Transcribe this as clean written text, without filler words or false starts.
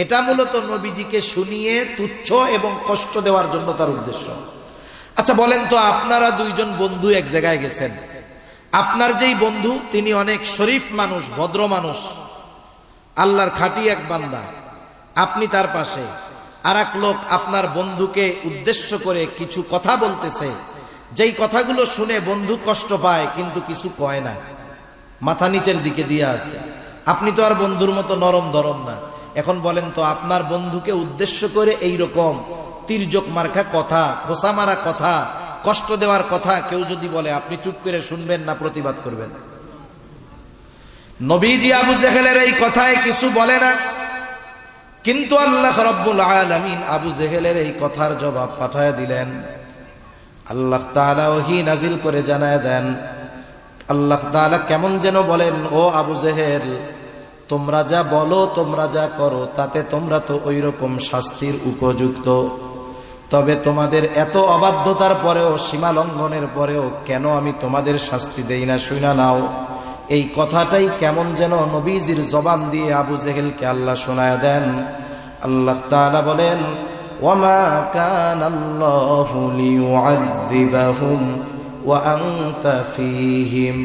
এটা মূলত নবীজিকে শুনিয়ে তুচ্ছ এবং কষ্ট দেওয়ার জন্য তার উদ্দেশ্য। আচ্ছা বলেন তো, আপনারা দুইজন বন্ধু এক জায়গায় গেছেন, আপনার যেই বন্ধু তিনি অনেক শরীফ মানুষ, ভদ্র মানুষ, আল্লাহর খাঁটি এক বান্দা, আপনি তার পাশে, আর এক লোক আপনার বন্ধুকে উদ্দেশ্য করে কিছু কথা বলতেছে, যেই কথাগুলো শুনে বন্ধু কষ্ট পায় কিন্তু কিছু কয় না, মাথা নিচের দিকে দিয়ে আছে। আপনি তো আর বন্ধুর মতো নরম দরম না। এখন বলেন তো, আপনার বন্ধুকে উদ্দেশ্য করে এই রকম তির্যক মার্কা কথা, খোসা মারা কথা, কষ্ট দেওয়ার কথা কেউ যদি বলে, আপনি চুপ করে শুনবেন না প্রতিবাদ করবেন? নবীজি আবু জেহেলের এই কথায় কিছু বলে না, কিন্তু আল্লাহ রাব্বুল আলামিন আবু জেহেলের এই কথার জবাব পাঠায় দিলেন। আল্লাহ তাআলা ওহী নাজিল করে জানায় দেন, আল্লাহ তাআলা কেমন যেন বলেন, ও আবু জেহেল, তোমরা যা বলো, তোমরা যা করো, তাতে তোমরা তো ওই রকম শাস্তির উপযুক্ত। তবে তোমাদের এত অবাধ্যতার পরেও, সীমা লঙ্ঘনের পরেও কেন আমি তোমাদের শাস্তি দেই না শুনা নাও। এই কথাটাই কেমন যেন নবীজির জবান দিয়ে আবু জেহেলকে আল্লাহ শোনায় দেন। আল্লাহ তাআলা বলেন, ওয়ামা কানাল্লাহু লিয়ুআযযিবাহুম ওয়া আনতা ফীহিম